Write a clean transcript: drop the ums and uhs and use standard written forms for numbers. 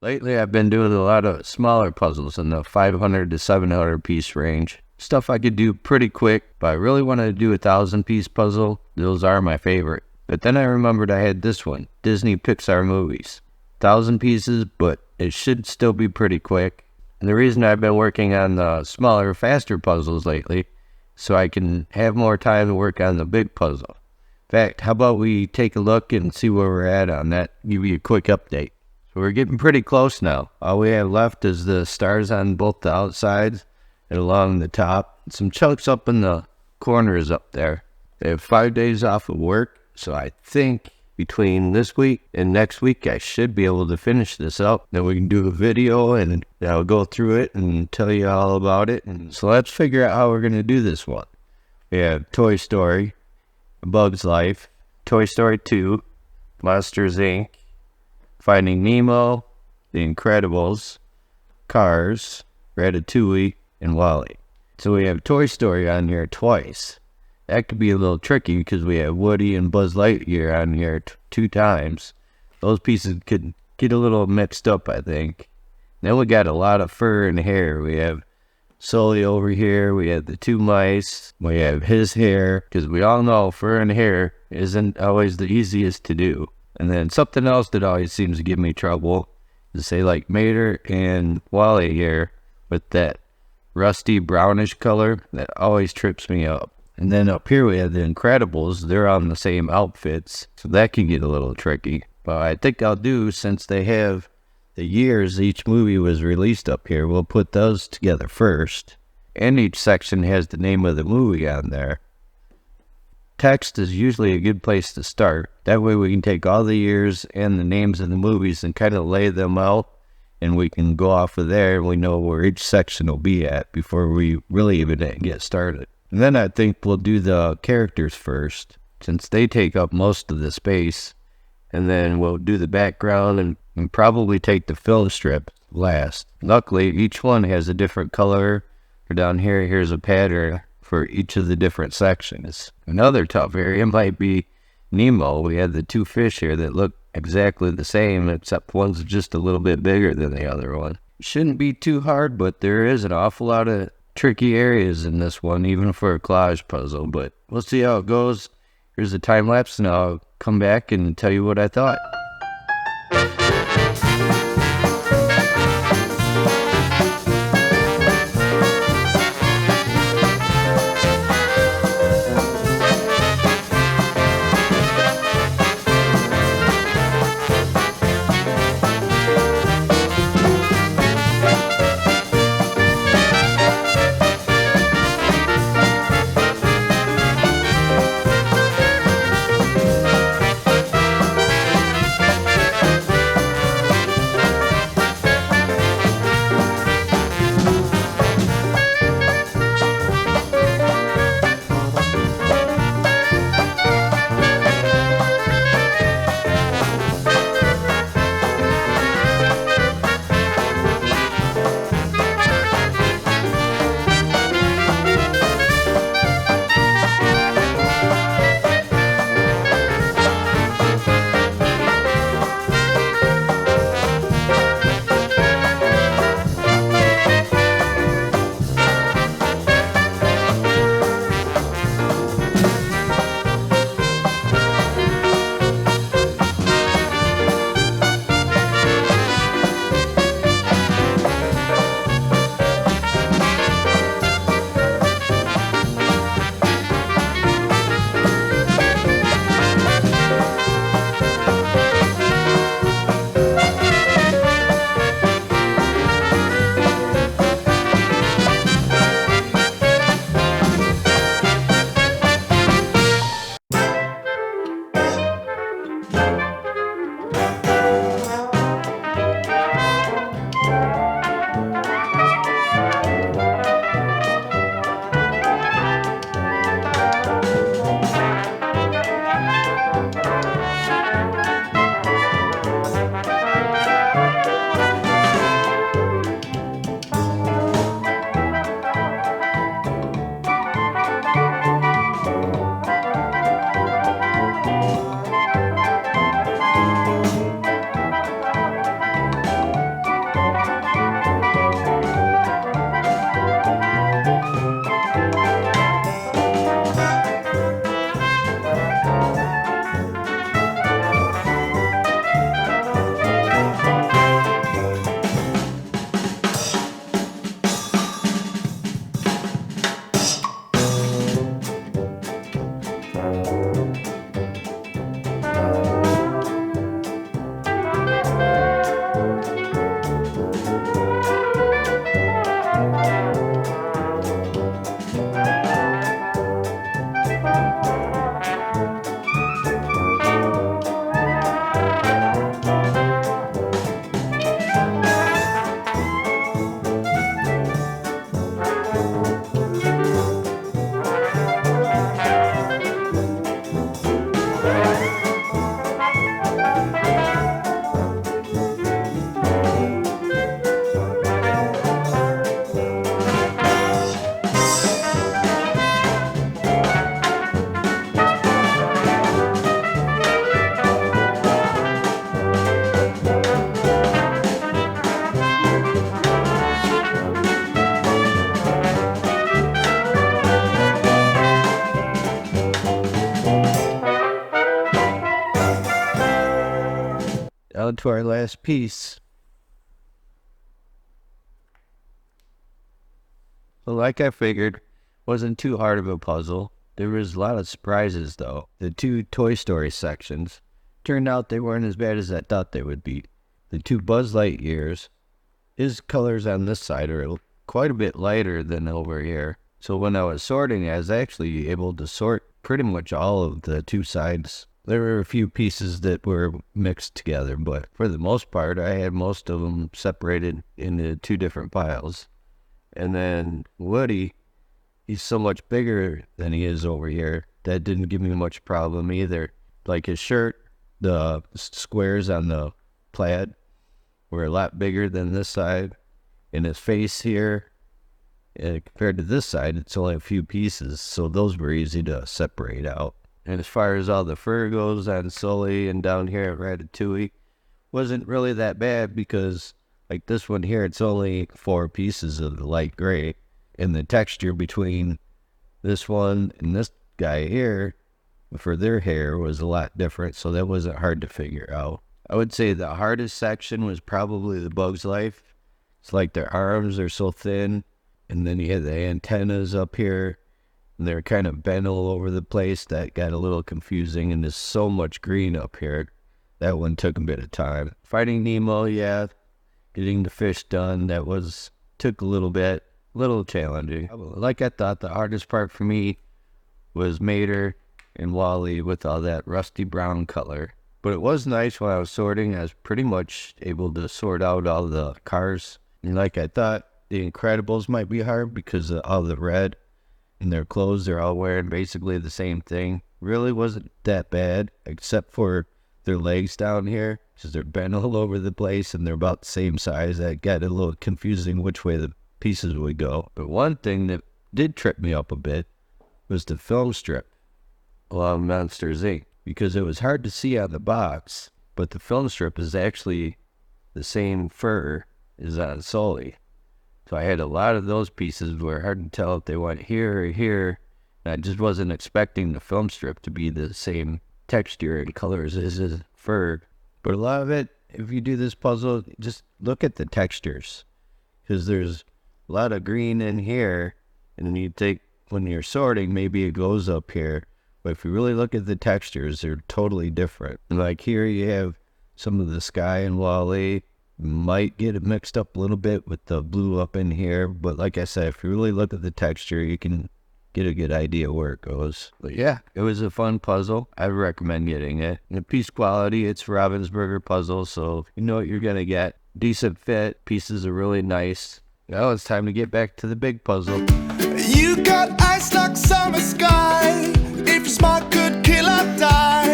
Lately, I've been doing a lot of smaller puzzles in the 500 to 700 piece range. Stuff I could do pretty quick, but I really wanted to do a 1,000-piece puzzle. Those are my favorite. But then I remembered I had this one, Disney Pixar Movies. 1,000 pieces, but it should still be pretty quick. And the reason I've been working on the smaller, faster puzzles lately, so I can have more time to work on the big puzzle. In fact, how about we take a look and see where we're at on that, give you a quick update. So we're getting pretty close now. All we have left is the stars on both the outsides and along the top. Some chunks up in the corners up there. I have 5 days off of work, so I think between this week and next week I should be able to finish this up. Then we can do a video and I'll go through it and tell you all about it. And so let's figure out how we're going to do this one. We have Toy Story, A Bug's Life, Toy Story 2, Monsters Inc., Finding Nemo, The Incredibles, Cars, Ratatouille, and WALL-E. So we have Toy Story on here twice. That could be a little tricky because we have Woody and Buzz Lightyear on here 2 times. Those pieces could get a little mixed up, I think. Then we got a lot of fur and hair. We have Sully over here. We have the 2 mice. We have his hair, because we all know fur and hair isn't always the easiest to do. And then something else that always seems to give me trouble is, say, like Mater and Wally here with that rusty brownish color that always trips me up. And then up here we have the Incredibles. They're on the same outfits, so that can get a little tricky. But I think I'll do, since they have the years each movie was released up here, we'll put those together first. And each section has the name of the movie on there. Text is usually a good place to start. That way we can take all the years and the names of the movies and kind of lay them out, and we can go off of there and we know where each section will be at before we really even get started. And then I think we'll do the characters first, since they take up most of the space. And then we'll do the background and probably take the film strip last. Luckily, each one has a different color. Down here, here's a pattern for each of the different sections. Another tough area might be Nemo. We had the 2 fish here that look exactly the same, except one's just a little bit bigger than the other one. Shouldn't be too hard, but there is an awful lot of tricky areas in this one, even for a collage puzzle. But we'll see how it goes. Here's a time lapse, and I'll come back and tell you what I thought. to our last piece. So like I figured, wasn't too hard of a puzzle. There was a lot of surprises though. The 2 Toy Story sections turned out they weren't as bad as I thought they would be. The 2 Buzz Lightyears, his colors on this side are quite a bit lighter than over here. So when I was sorting, I was actually able to sort pretty much all of the 2 sides. There were a few pieces that were mixed together, but for the most part, I had most of them separated into 2 different piles. And then Woody, he's so much bigger than he is over here. That didn't give me much problem either. Like his shirt, the squares on the plaid were a lot bigger than this side. And his face here, compared to this side, it's only a few pieces. So those were easy to separate out. And as far as all the fur goes on Sully and down here at Ratatouille, wasn't really that bad because like this one here, it's only 4 pieces of the light gray. And the texture between this one and this guy here for their hair was a lot different, so that wasn't hard to figure out. I would say the hardest section was probably the Bug's Life. It's like their arms are so thin, and then you had the antennas up here, and they're kind of bent all over the place. That got a little confusing, and there's so much green up here. That one took a bit of time. Finding Nemo, yeah. Getting the fish done, took a little challenging. Like I thought, the hardest part for me was Mater and Wally with all that rusty brown color. But it was nice when I was sorting. I was pretty much able to sort out all the cars. And like I thought, the Incredibles might be hard because of all the red in their clothes. They're all wearing basically the same thing. Really wasn't that bad, except for their legs down here, because they're bent all over the place and they're about the same size. That got a little confusing which way the pieces would go. But one thing that did trip me up a bit was the film strip along Monsters Inc. because it was hard to see on the box, but the film strip is actually the same fur as on Sully. So I had a lot of those pieces where hard to tell if they went here or here. And I just wasn't expecting the film strip to be the same texture and colors as his fur. But a lot of it, if you do this puzzle, just look at the textures, because there's a lot of green in here, and then you take, when you're sorting, maybe it goes up here, but if you really look at the textures, they're totally different. Like here you have some of the sky and Wally. Might get it mixed up a little bit with the blue up in here, but like I said, if you really look at the texture, you can get a good idea where it goes. But yeah, it was a fun puzzle. I recommend getting it. And the piece quality, it's Ravensburger puzzle, so you know what you're gonna get. Decent fit, pieces are really nice. Now it's time to get back to the big puzzle. You got eyes like summer sky. If you're smart, could kill or die.